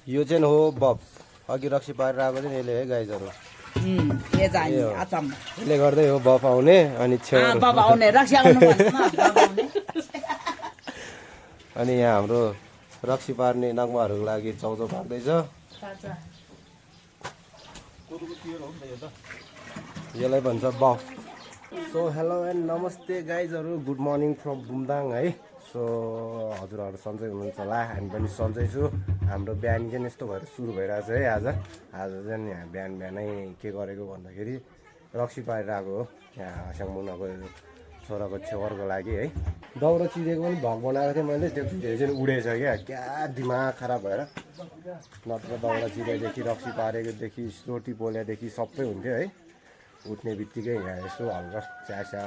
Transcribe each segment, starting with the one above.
यो चाहिँ हो बफ अघि रक्सी पारेर आएको चाहिँ यसले है गाइजहरू यसले गर्दै हो बफ आउने अनि छेउ अनि यहाँ हाम्रो रक्सी पार्ने नगमाहरूको लागि चाउचाउ पाक्दैछ यसलाई भन्छ बफ सो हेलो एन्ड नमस्ते गाइजहरू गुड मर्निङ फ्रम बुमदाङ है सो हजुरहरू सन्चै हुनुहुन्छ होला हामी पनि सन्चै छु हाम्रो बिहान चाहिँ यस्तो भएर सुरु भइरहेको छ है आज चाहिँ यहाँ बिहानै के गरेको भन्दाखेरि रक्सी पारेर आएको हो यहाँ हास्याङ मुनाको छोराको छेवरको लागि है दाउरा चिरेको पनि भग बनाएको थिएँ मैले त्यो भिडियो चाहिँ उडेछ क्या दिमाग खराब भएर नत्र दाउरा चिरेदेखि रक्सी पारेकोदेखि रोटी पोलेदेखि सबै हुन्थ्यो है उठ्ने बित्तिकै यहाँ यसो हल्का चिया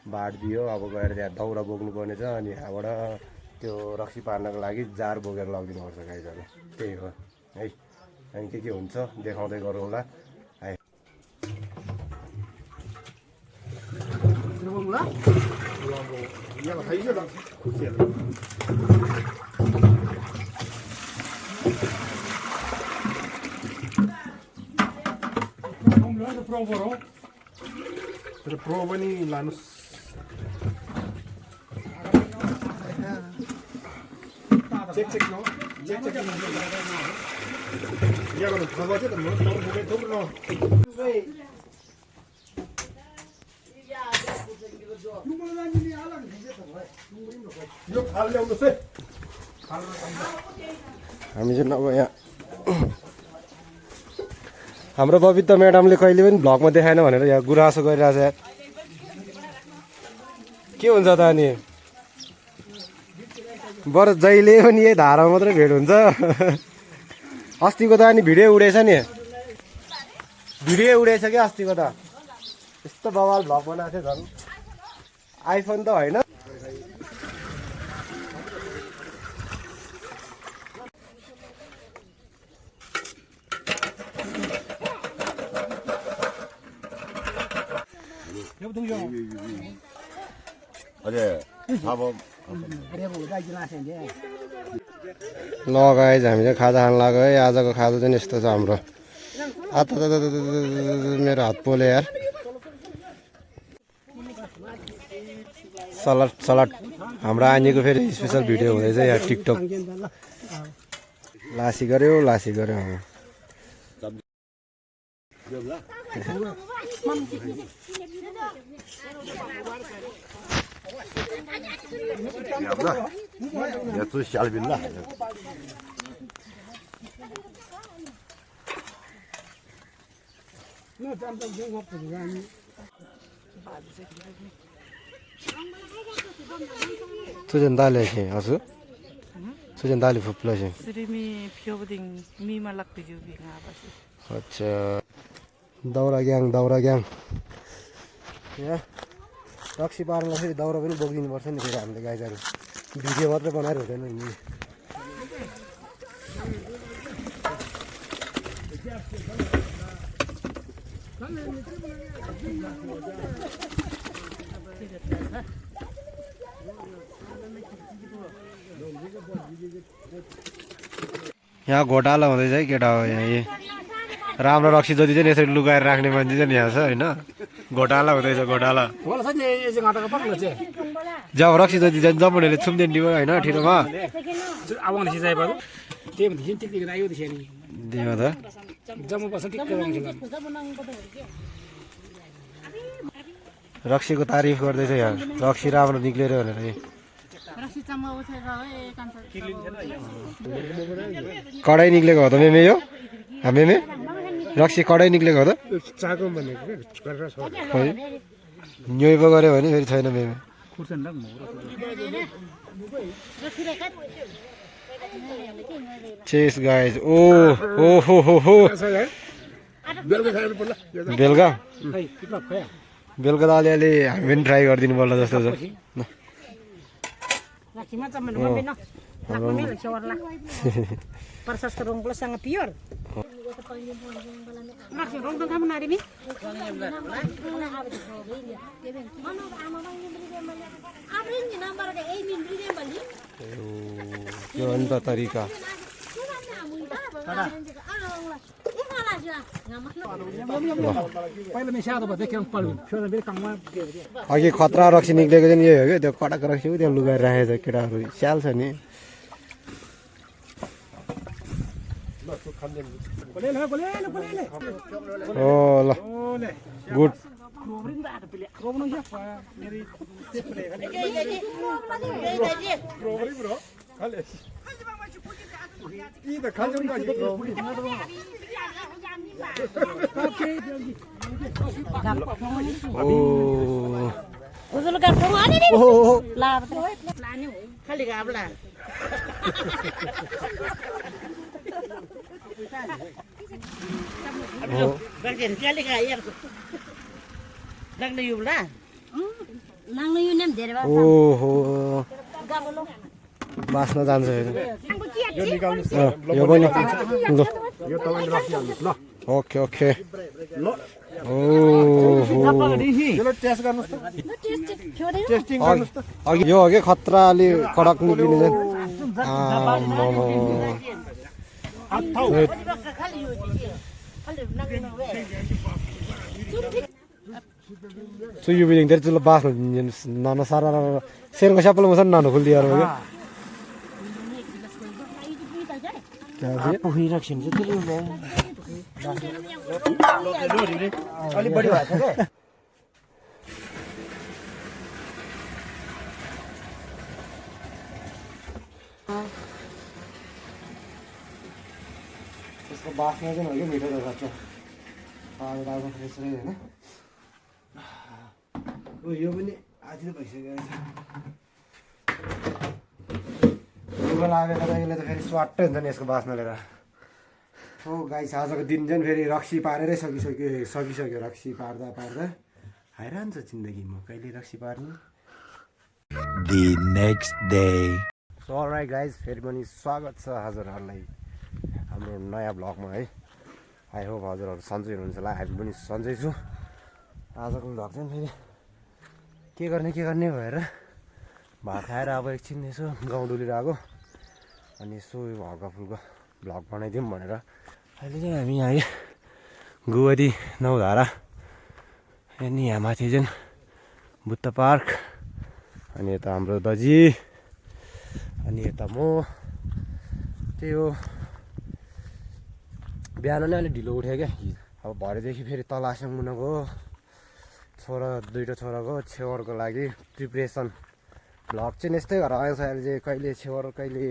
बाँडिदियो अब गएर त्यहाँ दाउरा बोक्नुपर्ने छ अनि यहाँबाट त्यो रक्सी पार्नको लागि जार बोकेर लगिदिनुपर्छ गाइजहरू त्यही हो है अनि के हुन्छ देखाउँदै गरौँला है प्रो पनि लानुहोस् चेक चेक न चेक चेक यहाँ गर्नु खबर चाहिँ त म थोप्रो यो खाल ल्याउनुहोस् है हामी चाहिँ अब यहाँ हाम्रो बबिता म्याडमले कहिले पनि भ्लगमा देखाएन भनेर यहाँ गुनासो गरिरहेछ के हुन्छ त अनि बरु जहिले पनि यही धारामा मात्रै भेट हुन्छ अस्तिको त अनि भिडियो उडेछ नि भिडियो उडेछ क्या अस्तिको त यस्तो बवाल भ्लग बनाएको थियो झन् आइफोन त होइन ल गाइज हामी चाहिँ खाजा खान लाग्यो है आजको खाजा चाहिँ यस्तो छ हाम्रो मेरो हात पोले यार सलाद सलाद हाम्रो आनीको फेरि स्पेसल भिडियो हुँदैछ यहाँ टिकटक लासी गऱ्यो Jag tror själv vill lära. Sujan दाले छ हजुर सुजन दाले फुप्ला छ सिरिमी फियोबदिङ मिमा लाग्दै जो बिगा बसे अच्छा दाउरा ग्याङ यहाँ रक्सी पार्नुलाई फेरि दाउरा पनि बोकिदिनु पर्छ नि फेरि हामीले गाइजहरू भिडियो मात्रै बनाएर हुँदैन नि यहाँ घोटाला हुँदैछ है केटा हो यहाँ राम्रो रक्सी जति चाहिँ यसरी लुगाएर राख्ने मान्छे चाहिँ यहाँ छ होइन घोटाला हुँदैछ घोटाला जब रक्सी जति चाहिँ जम्मुनेले छुम्देन दियो होइन ठिरोमा दियो त रक्सीको तारिफ गर्दैछ यहाँ रक्सी राम्रो निक्लेर भनेर कडै निक्लेको हो त मेमे यो मेमे रक्सी कडै निक्लेको हो त न्योइ पो गऱ्यो भने फेरि छैन मेमे चेस गाइज ओ हो बेलुका बेलुका त अलिअलि हामी पनि ट्राई गरिदिनु पर्ला जस्तो छ प्रशस्त rong plus sangat pure. Masih rong tuh kamu nari mi? यो अन्त तरिका पहिला नै सातो भयो देख्नु पर्यो फेरि फेरि काममा के हो अघि खतरा रक्सी निक्लेको चाहिँ यही हो क्या त्यो कडक रक्सी हो त्यहाँ लुगाएर राखेको छ केटाहरू स्याल छ नि ओ ल good Usul kan kamu ada nih. Oh. Lah, lani kali gak belar. Bagian kali gak yang. Nang niu lah. Nang niu nem jadi apa? ओहो Gak belum. बाँच्न जान्छ यो निकाल्नुस् यो पनि ल यो तपाईले राखिहाल्नुस् ल ओके ओके ल ओहो यसलाई टेस्ट गर्नुस् त टेस्टिङ अघि गर्नुस् त अघि यो अघि खतरा अलि कडक निक्लिने चाहिँ आम्मामा। सुयु बिलिङ धेरै ठुलो बाँच्न नाना सारा सेरको स्यापल मसँग नानो खोलिदिएर हो अलि बढी भएको छ के त्यसको बाँच्न चाहिँ अलिक मिठो त लाग्छ ताजा ताजा फ्रेसै होइन ओ यो पनि आधी त भइसक्यो लुगा लागेर यसले त फेरि स्वाटै हुन्छ नि यसको बाँच्न लिएर हो गाई आजको दिन चाहिँ फेरि रक्सी पारेरै सकिसक्यो रक्सी पार्दा पार्दा हैरान छ जिन्दगीमा कहिले रक्सी पार्नु The next day. So all right guys फेरि पनि स्वागत छ हजुरहरूलाई हाम्रो नयाँ ब्लगमा है आई होप हजुरहरू सन्चै हुनुहुन्छ होला हामी पनि सन्चै छु आजको ब्लग चाहिँ फेरि के गर्ने भएर भात खाएर अब एकछिन यसो गाउँ डुलिरहेको अनि यसो हल्का फुल्का भ्लग बनाइदिउँ भनेर अहिले चाहिँ हामी यहाँ गुवादी नौधारा अनि यहाँ माथि चाहिँ बुद्ध पार्क अनि यता हाम्रो दजी अनि यता म त्यही हो बिहान नै अलिक ढिलो उठ्यो क्या अब भरेदेखि फेरि तल आसाम मुनाको दुइटा छोराको छेवरको लागि प्रिपरेसन भ्लग चाहिँ यस्तै गरेर आउँछ अहिले चाहिँ कहिले छेवर कहिले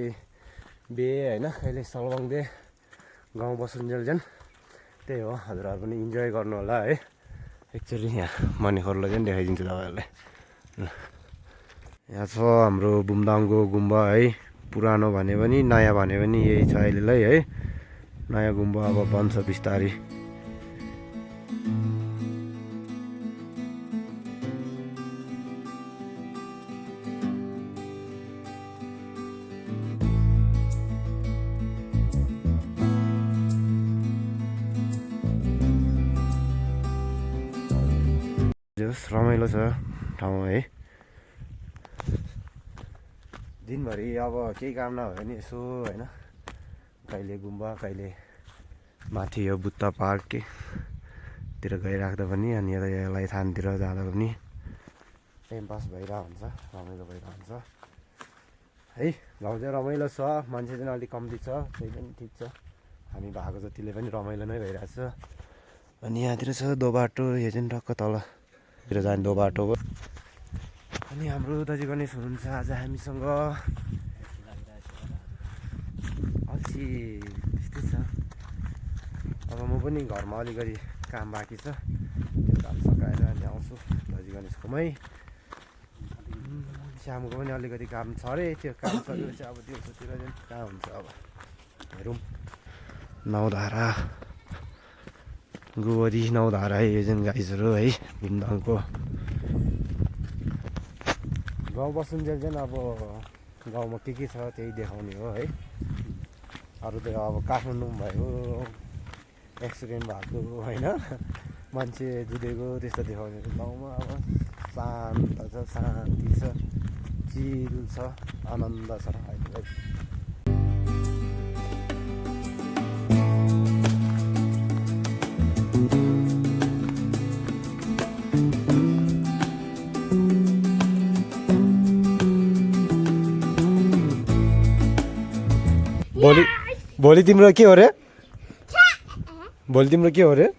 बे होइन कहिले सलवाङ दे गाउँ बसुन्जेल चाहिँ त्यही हो हजुरहरू पनि इन्जोय गर्नु होला है एक्चुअली यहाँ मणिखोरलाई चाहिँ देखाइदिन्छु तपाईँहरूलाई यहाँ छ हाम्रो बुमदाङको गुम्बा है पुरानो भने पनि नयाँ भने पनि यही छ अहिलेलाई है नयाँ गुम्बा अब बन्छ बिस्तारै रमाइलो छ ठाउँ है दिनभरि अब केही काम नभए पनि यसो होइन कहिले गुम्बा कहिले माथि यो बुद्ध पार्कतिर गइराख्दा पनि अनि यता यसलाई थानतिर जाँदा पनि टाइम पास भइरहेको हुन्छ रमाइलो भइरहेको हुन्छ है गाउँ चाहिँ रमाइलो छ मान्छे चाहिँ अलिक कम्ती छ त्यही पनि ठिक छ हामी भएको जतिले पनि रमाइलो नै भइरहेको छ अनि यहाँतिर छ दो बाटो यो चाहिँ टक्क तलतिर जाने दो बाटो हो अनि हाम्रो दाजु गणेश हुनुहुन्छ आज हामीसँग अल्छी त्यस्तै छ अब म पनि घरमा अलिकति काम बाँकी छ त्यो काम सकाएर अनि आउँछु दाजु गणेशकोमै श्यामको पनि अलिकति काम छ अरे त्यो काम सकेपछि अब दिउँसोतिर चाहिँ कहाँ हुन्छ अब हेरौँ नौधारा गोबरी नौधारा यो चाहिँ गाइजहरू है बुमदाङको गाउँ बसुन्जेल चाहिँ अब गाउँमा के छ त्यही देखाउने हो है अरू त अब काठमाडौँ भयो एक्सिडेन्ट भएको होइन मान्छे जुधेको त्यस्तो देखाउने गाउँमा अब शान्त छ शान्ति छ चिल छ आनन्द छ अहिले भोलि तिम्रो के हो रे भोलि तिम्रो के हो रे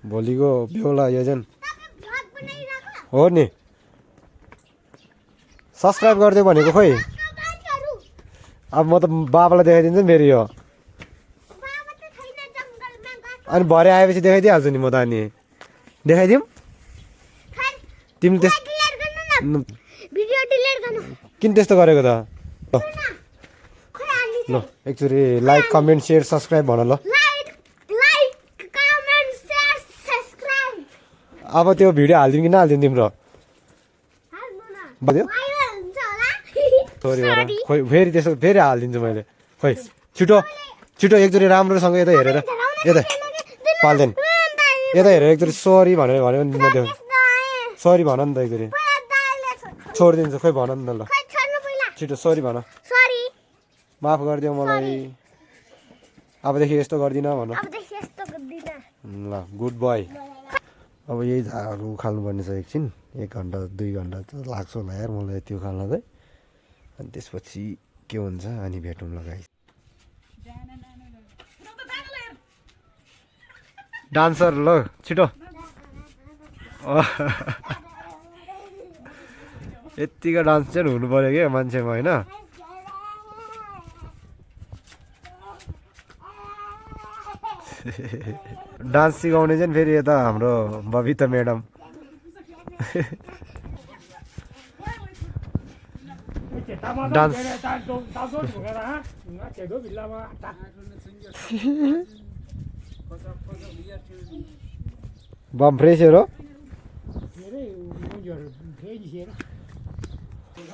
भोलिको बेहुला योजन हो नि सब्सक्राइब गरिदियो भनेको खोइ अब म त बाबालाई देखाइदिन्छु नि फेरि यो अनि भरे आएपछि देखाइदिइहाल्छु नि म त अनि देखाइदिउँ तिमी त्यस किन त्यस्तो गरेको त ल एकचोटि लाइक कमेन्ट सेयर सब्सक्राइब भन ल अब त्यो भिडियो हालिदिउँ कि नहालिदिउँ तिम्रो सरी खोइ फेरि त्यसो फेरि हालिदिन्छु मैले खोइ छिटो छिटो एकचोटि राम्रोसँग यता हेरेर यता पाल्दैन यता हेरेर एकचोटि सरी भनेर भन्यो नि म त्यो सरी भन नि त एकचोटि छोडिदिन्छु खोइ भन नि त ल छिटो सरी भन माफ गरिदियो मलाई अबदेखि यस्तो गर्दिनँ भन ल गुड बोय अब यही झारहरू उखाल्नुपर्ने छ एकछिन 1 घन्टा 2 घन्टा त लाग्छ होला यार मलाई त्यो उखाल्न चाहिँ अनि त्यसपछि के हुन्छ अनि भेटौँ ल गाइस डान्सर ल छिटो यत्तिको डान्स चाहिँ हुनु पऱ्यो क्या मान्छेमा होइन डान्स सिकाउने चाहिँ फेरि यता हाम्रो Babita madam dance bomb fresh हो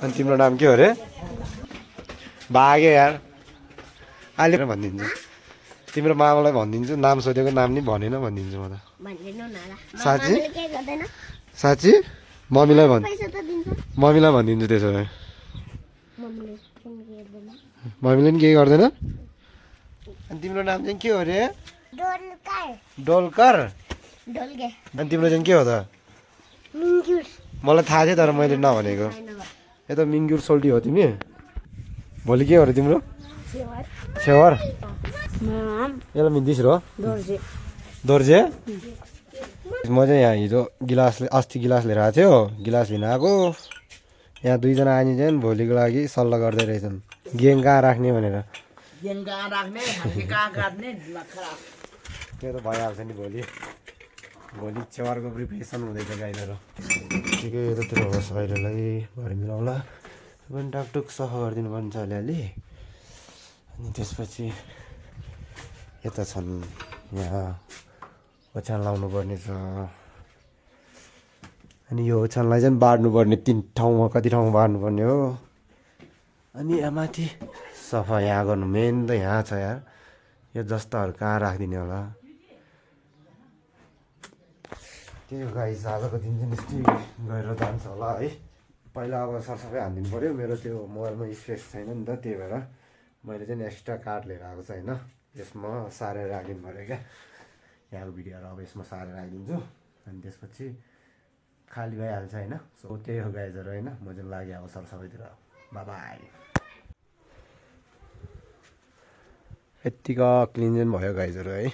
अनि तिम्रो नाम के हो रे भाग्यो यार अहिले भनिदिन्छु तिम्रो मामालाई भनिदिन्छु नाम सोधेको नाम नि भनेन भनिदिन्छु म त साँच्ची साँच्ची मम्मीलाई भनिदिन्छु त्यसो भए मम्मीले नि केही गर्दैन अनि तिम्रो नाम चाहिँ के हो रे डोलकर अनि तिम्रो चाहिँ के हो त मलाई थाहा थियो तर मैले नभनेको यता मिङ्गुर सोल्टी हो तिमी भोलि के हो र तिम्रो छेवर यसलाई मिन्दिस र दोर्जे म चाहिँ यहाँ हिजो अस्ति गिलास लिएर आएको थियो गिलास लिन आएको यहाँ 2 जना आनी चाहिँ भोलिको लागि सल्लाह गर्दै रहेछन् गेङ कहाँ राख्ने भनेर त्यो त भइहाल्छ नि भोलि छेवारको प्रिपरेसन हुँदैछ गाईहरू ठिकै यतातिर होस् अहिलेलाई भरे मिलाउला पनि टाकटुक सफा गरिदिनु पर्ने छ अलिअलि अनि त्यसपछि यता छन् यहाँ ओछ्यान लाउनु पर्ने छ अनि यो ओछ्यानलाई चाहिँ बार्नुपर्ने 3 ठाउँमा कति ठाउँमा बार्नुपर्ने हो अनि यहाँ माथि सफा यहाँ गर्नु मेन त यहाँ छ यार यो जस्ताहरू कहाँ राखिदिने होला त्यही हो गाइस आजको दिन चाहिँ यस्तै गएर जान्छ होला है पहिला अब सरसफाइ हानिदिनु पऱ्यो मेरो त्यो मोबाइलमा स्पेस छैन नि त त्यही भएर मैले चाहिँ एक्स्ट्रा कार्ड लिएर आएको छ होइन यसमा सारेर राखिदिनु पऱ्यो क्या यहाँको भिडियोहरू अब यसमा सारेर राखिदिन्छु अनि त्यसपछि खाली भइहाल्छ होइन सो त्यही हो गाइजहरू होइन म चाहिँ लागेँ अब सरसफाइतिर बाई यत्तिको क्लिन चाहिँ भयो गाइजहरू है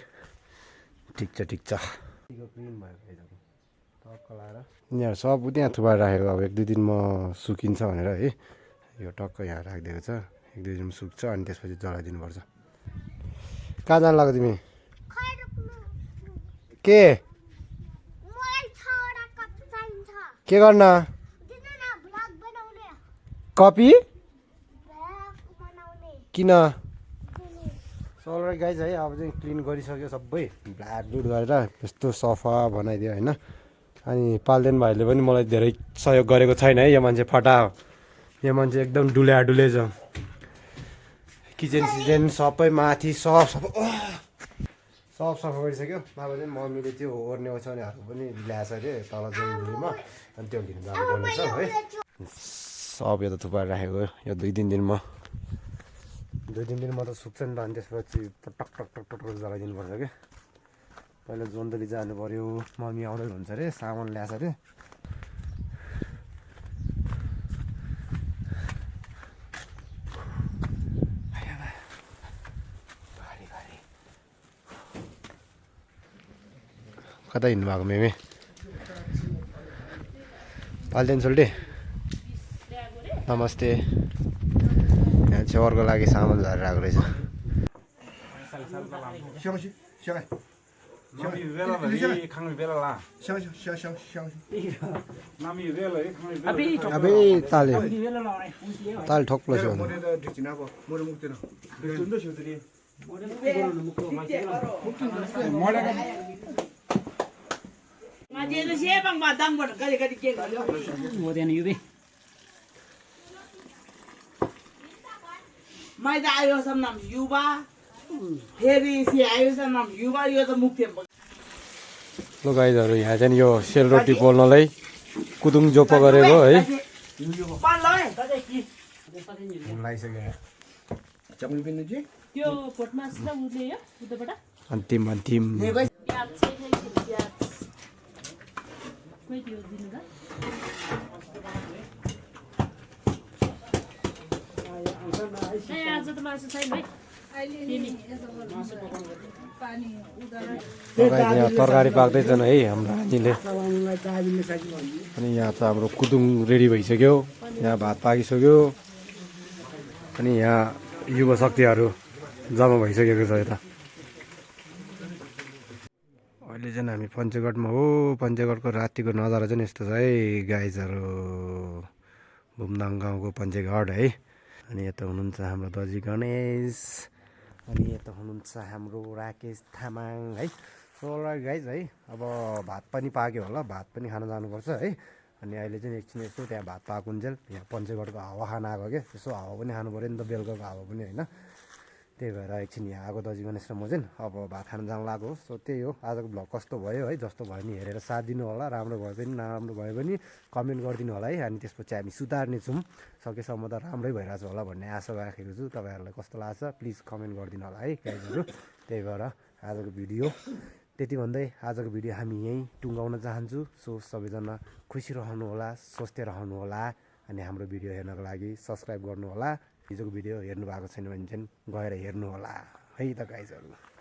ठिक छ क्लिन भयो गाइजहरू टक्क लाएर यिनीहरू सब त्यहाँ थुपाएर राखेको अब 1-2 दिनमा सुकिन्छ भनेर है यो टक्क यहाँ राखिदिएको छ 1-2 दिनमा सुक्छ अनि त्यसपछि जलाइदिनुपर्छ कहाँ जानु लाग्यो तिमी के गर्न कपी किन सलराइट गाइज है अब चाहिँ क्लिन गरिसक्यो सबै ब्ल्याड ब्लुड गरेर यस्तो सफा बनाइदियो होइन अनि पाल्देन भाइले पनि मलाई धेरै सहयोग गरेको छैन है यो मान्छे फटा हो यो मान्छे एकदम डुले छ किचन सिचन सबै माथि सफा गरिसक्यो अब चाहिँ मम्मीले त्यो ओर्ने ओछ्याउनेहरू पनि ल्याएछ अरे तल जङ्गलीमा अनि त्यो लिनु जानुपर्ने छ है सब यो त थुपाएर राखेको यो 2-3 दिनमा 2-3 दिनमा त सुक्छ नि त अनि त्यसपछि टक जलाइदिनु पर्छ क्या पहिला जोन्दली जानु पऱ्यो मम्मी आउँदै हुन्छ अरे सामान ल्याएछ अरे कता हिँड्नु भएको मेमे पाल्देन सोल्टे नमस्ते यहाँ छेवरको लागि सामान झरेर आएको रहेछ अबे ताल ठोक्लो छ Majelis siapa bang badang buat kali-kali cek. Modern UV. Mai da ayo sam nam yuba. Heri si ayo sam nam yuba yo त मुक्ति लो गाइजहरू यहाँ चाहिँ यो सेलरोटी पोल्नलाई कुदुङ जोप्पो गरेको है पान ल है लगाइसक्यो त्यो पोटमा सिधा उले यो उताबाट अन्तिम प्याज चाहिँ प्याज खोइ त्यो दिनु त ए आज त मासु छैन है यहाँ तरकारी पाक्दैछन् है हाम्रो आजीले अनि यहाँ त हाम्रो कुदुङ रेडी भइसक्यो यहाँ भात पाकिसक्यो अनि यहाँ युवा शक्तिहरू जम्मा भइसकेको छ यता अहिले चाहिँ हामी पञ्चगढमा हो पञ्चगढको रातिको नजारा चाहिँ यस्तो छ है गाइजहरू भुमदाङ गाउँको पञ्चगढ है अनि यता हुनुहुन्छ हाम्रो दजी गणेश अनि यता हुनुहुन्छ हाम्रो राकेश तामाङ है सो गाइज है अब भात पनि पाक्यो होला भात पनि खान जानुपर्छ है अनि अहिले चाहिँ एकछिन यसो त्यहाँ भात पाकुन्जेल यहाँ पञ्चगढको हावा खान आएको क्या यसो हावा पनि खानु पऱ्यो नि त बेलुकाको हावा पनि होइन त्यही भएर एकछिन यहाँ आएको दजी गणेश र म चाहिँ अब भात खान जानु लाग्यो सो त्यही हो आजको भ्लग कस्तो भयो है जस्तो भयो नि हेरेर साथ दिनु होला राम्रो भयो पनि नराम्रो भयो पनि कमेन्ट गरिदिनु होला है अनि त्यसपछि हामी सुधार्ने छौँ सकेसम्म त राम्रै भइरहेछ होला भन्ने आशा राखेको छु तपाईँहरूलाई कस्तो लाग्छ प्लिज कमेन्ट गरिदिनु होला है गाइजहरू त्यही भएर आजको भिडियो त्यति भन्दै आजको भिडियो हामी यहीँ टुङ्गाउन चाहन्छु सो सबैजना खुसी रहनु होला स्वस्थ रहनु होला अनि हाम्रो भिडियो हेर्नको लागि सब्सक्राइब गर्नु होला हिजोको भिडियो हेर्नु भएको छैन भने चाहिँ गएर हेर्नु होला है त गाइजहरू